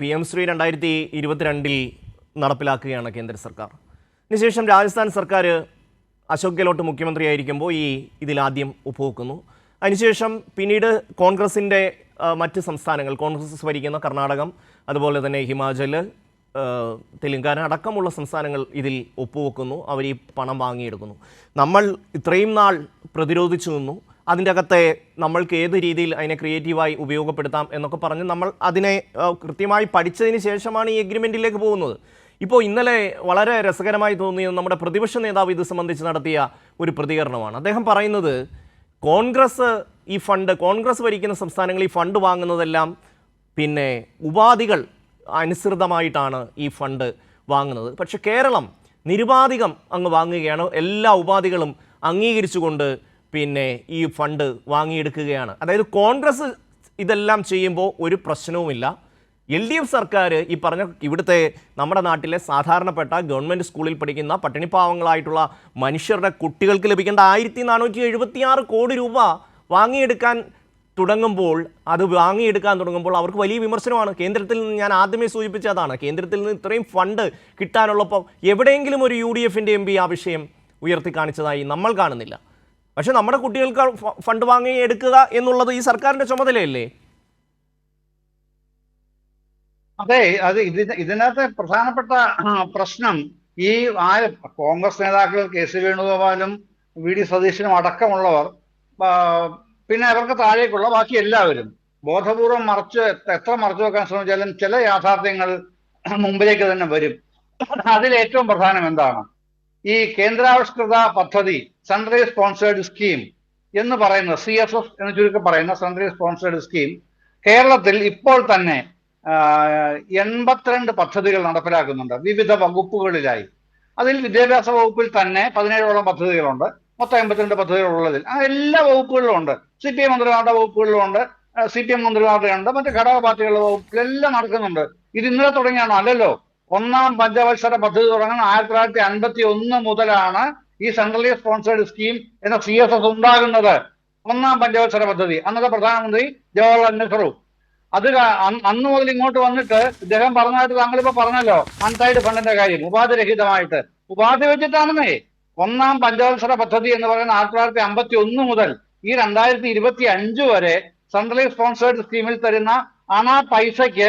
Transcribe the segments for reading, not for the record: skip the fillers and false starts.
PM Shri 2022 നടപ്പിലാക്കുകയാണ് കേന്ദ്ര സർക്കാർ. ഇതിനുശേഷം രാജസ്ഥാൻ സർക്കാർ അശോക് ഗെഹ്ലോട്ട് മുഖ്യമന്ത്രിയായിരിക്കുമ്പോൾ ഇതിലാദ്യം ഒപ്പുവെക്കുന്നു. അതിനുശേഷം പിന്നീട് കോൺഗ്രസിൻ്റെ മറ്റ് സംസ്ഥാനങ്ങൾ, കോൺഗ്രസ് ഭരിക്കുന്ന കർണാടകം, അതുപോലെ തന്നെ ഹിമാചൽ, തെലങ്കാന അടക്കമുള്ള സംസ്ഥാനങ്ങൾ ഇതിൽ ഒപ്പുവെക്കുന്നു. അവർ ഈ പണം വാങ്ങിയെടുക്കുന്നു. നമ്മൾ ഇത്രയും നാൾ പ്രതിരോധിച്ചു നിന്നു. അതിൻ്റെ അകത്തെ നമ്മൾക്ക് ഏത് രീതിയിൽ അതിനെ ക്രിയേറ്റീവായി ഉപയോഗപ്പെടുത്താം എന്നൊക്കെ പറഞ്ഞ് നമ്മൾ അതിനെ കൃത്യമായി പഠിച്ചതിന് ശേഷമാണ് ഈ എഗ്രിമെൻറ്റിലേക്ക് പോകുന്നത്. ഇപ്പോൾ ഇന്നലെ വളരെ രസകരമായി തോന്നിയത് നമ്മുടെ പ്രതിപക്ഷ നേതാവ് ഇത് സംബന്ധിച്ച് നടത്തിയ ഒരു പ്രതികരണമാണ്. അദ്ദേഹം പറയുന്നത് കോൺഗ്രസ് ഭരിക്കുന്ന സംസ്ഥാനങ്ങൾ ഈ ഫണ്ട് വാങ്ങുന്നതെല്ലാം ഉപാധികൾ അനുസൃതമായിട്ടാണ് ഈ ഫണ്ട് വാങ്ങുന്നത്. പക്ഷെ കേരളം നിരുപാധികം അങ്ങ് വാങ്ങുകയാണ്. എല്ലാ ഉപാധികളും അംഗീകരിച്ചുകൊണ്ട് ഈ ഫണ്ട് വാങ്ങിയെടുക്കുകയാണ്. അതായത് കോൺഗ്രസ് ഇതെല്ലാം ചെയ്യുമ്പോൾ ഒരു പ്രശ്നവുമില്ല. LDF സർക്കാർ ഈ പറഞ്ഞ ഇവിടുത്തെ നമ്മുടെ നാട്ടിലെ സാധാരണപ്പെട്ട ഗവൺമെൻറ് സ്കൂളിൽ പഠിക്കുന്ന പട്ടിണിപ്പാവങ്ങളായിട്ടുള്ള മനുഷ്യരുടെ കുട്ടികൾക്ക് ലഭിക്കേണ്ട 1476 കോടി രൂപ വാങ്ങിയെടുക്കാൻ തുടങ്ങുമ്പോൾ അവർക്ക് വലിയ വിമർശനമാണ്. കേന്ദ്രത്തിൽ നിന്ന് ഞാൻ ആദ്യമേ സൂചിപ്പിച്ചതാണ്, കേന്ദ്രത്തിൽ നിന്ന് ഇത്രയും ഫണ്ട് കിട്ടാനുള്ളപ്പോൾ എവിടെയെങ്കിലും ഒരു UDFൻ്റെ MP ആ വിഷയം ഉയർത്തി കാണിച്ചതായി നമ്മൾ കാണുന്നില്ല. പക്ഷെ നമ്മുടെ കുട്ടികൾക്ക് ഫണ്ട് വാങ്ങി എടുക്കുക എന്നുള്ളത് ഈ സർക്കാരിൻ്റെ ചുമതലയല്ലേ? അതെ, ഇതിനകത്ത് പ്രധാനപ്പെട്ട പ്രശ്നം ഈ കോൺഗ്രസ് നേതാക്കൾ KC വേണുഗോപാലും VD സതീശനും അടക്കമുള്ളവർ, പിന്നെ അവർക്ക് താഴേക്കുള്ള ബാക്കി എല്ലാവരും ബോധപൂർവം എത്ര മറച്ചു വെക്കാൻ ശ്രമിച്ചാലും ചില യാഥാർത്ഥ്യങ്ങൾ മുമ്പിലേക്ക് തന്നെ വരും. അതിൽ ഏറ്റവും പ്രധാനം എന്താണ്? ഈ കേന്ദ്രാവിഷ്കൃത പദ്ധതി, സെൻട്രലി സ്പോൺസേർഡ് സ്കീം എന്ന് പറയുന്ന CSS എന്ന് ചുരുക്കി പറയുന്ന സെൻട്രലി സ്പോൺസേർഡ് സ്കീം കേരളത്തിൽ ഇപ്പോൾ തന്നെ 82 പദ്ധതികൾ നടപ്പിലാക്കുന്നുണ്ട് വിവിധ വകുപ്പുകളിലായി. അതിൽ വിദ്യാഭ്യാസ വകുപ്പിൽ തന്നെ 17ഓളം പദ്ധതികളുണ്ട്. മൊത്തം 82 പദ്ധതികളുള്ളതിൽ എല്ലാ വകുപ്പുകളിലും ഉണ്ട്. CPM മന്ത്രിമാരുടെ വകുപ്പുകളിലും ഉണ്ട്, CPM മന്ത്രിമാരുടെ ഉണ്ട്, മറ്റ് ഘടക പാർട്ടികളുടെ വകുപ്പിലെല്ലാം നടക്കുന്നുണ്ട്. ഇത് ഇന്നലെ തുടങ്ങിയാണോ? അല്ലല്ലോ. ഒന്നാം പഞ്ചവത്സര പദ്ധതി തുടങ്ങുന്ന 1951 മുതലാണ് ഈ സെൻട്രലി സ്പോൺസേർഡ് സ്കീം എന്ന CSS ഉണ്ടാകുന്നത്. ഒന്നാം പഞ്ചവത്സര പദ്ധതി അന്നത്തെ പ്രധാനമന്ത്രി ജവഹർലാൽ നെഹ്റു. അത് അന്ന് മുതൽ ഇങ്ങോട്ട് വന്നിട്ട് ഇദ്ദേഹം പറഞ്ഞായിട്ട് താങ്കളിപ്പോ പറഞ്ഞല്ലോ, അൺടൈഡ് ഫണ്ടിന്റെ കാര്യം, ഉപാധിരഹിതമായിട്ട് ഉപാധി വെച്ചിട്ടാണെന്നേ. ഒന്നാം പഞ്ചവത്സര പദ്ധതി എന്ന് പറയുന്ന 1951 മുതൽ ഈ 2025 വരെ സെൻട്രലി സ്പോൺസേർഡ് സ്കീമിൽ തരുന്ന പൈസയ്ക്ക്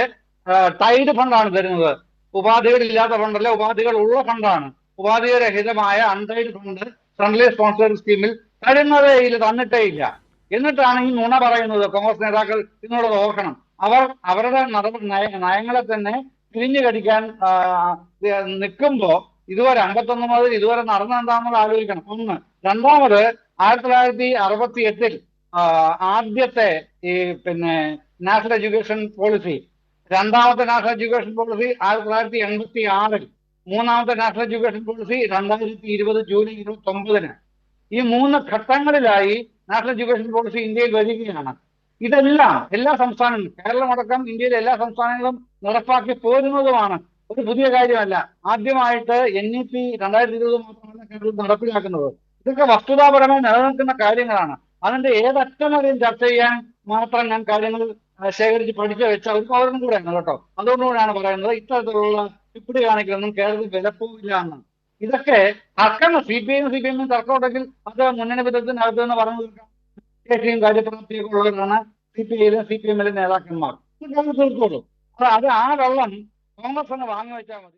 ടൈഡ് ഫണ്ടാണ് തരുന്നത്. ഉപാധികളില്ലാത്ത ഫണ്ടല്ല, ഉപാധികൾ ഉള്ള ഫണ്ടാണ്. ഉപാധിരഹിതമായ അൺടൈഡ് ഫണ്ട് സെൻട്രലി സ്പോൺസേർഡ് സ്കീമിൽ തരുന്നതേ ഇല്ല, തന്നിട്ടേ ഇല്ല. എന്നിട്ടാണ് ഈ നുണ പറയുന്നത്. കോൺഗ്രസ് നേതാക്കൾ ഇന്നുള്ളത് ഓർക്കണം. അവരുടെ നയങ്ങളെ തന്നെ തിരിഞ്ഞു കടിക്കാൻ നിൽക്കുമ്പോൾ ഇതുവരെ 51 മുതൽ ഇതുവരെ നടന്നെന്താണെന്ന് ആലോചിക്കണം. ഒന്ന്. രണ്ടാമത് 1968 ആദ്യത്തെ ഈ നാഷണൽ എഡ്യൂക്കേഷൻ പോളിസി, രണ്ടാമത്തെ നാഷണൽ എഡ്യൂക്കേഷൻ പോളിസി 1986, മൂന്നാമത്തെ നാഷണൽ എഡ്യൂക്കേഷൻ പോളിസി 2020 ജൂലൈ 29. ഈ 3 ഘട്ടങ്ങളിലായി നാഷണൽ എഡ്യൂക്കേഷൻ പോളിസി ഇന്ത്യയിൽ വരികയാണ്. ഇതെല്ലാം എല്ലാ സംസ്ഥാനങ്ങളും, കേരളമടക്കം ഇന്ത്യയിലെ എല്ലാ സംസ്ഥാനങ്ങളും നടപ്പാക്കി പോരുന്നതുമാണ്. ഒരു പുതിയ കാര്യമല്ല. ആദ്യമായിട്ട് NEP 2020 മാത്രമാണ് കേരളം നടപ്പിലാക്കുന്നത്. ഇതൊക്കെ വസ്തുതാപരമായി നിലനിൽക്കുന്ന കാര്യങ്ങളാണ്. അതിന്റെ ഏതറ്റം വരെയും ചർച്ച ചെയ്യാൻ മാത്രം ഞാൻ കാര്യങ്ങൾ ശേഖരിച്ച് പഠിച്ചു വെച്ച ഒരു പൗരനും കൂടെയാണ് കേട്ടോ. അതുകൊണ്ടുകൂടെയാണ് പറയുന്നത് ഇത്തരത്തിലുള്ള പിപ്പിടി കാണിക്കലൊന്നും കേരളത്തിൽ വിലപ്പോവില്ല എന്ന്. ഇതൊക്കെ തർക്കങ്ങൾ CPM തർക്കമുണ്ടെങ്കിൽ അത് മുന്നണി വിധത്തിനകത്ത് നിന്ന് പറഞ്ഞു തീർക്കാം. ശേഷിയും കാര്യപ്രാപ്തിയൊക്കെ ഉള്ളവരാണ് CPM നേതാക്കന്മാർ. തീർത്തോളൂ. അത് ആ വെള്ളം കോൺഗ്രസ് തന്നെ വാങ്ങി വെച്ചാൽ മതി.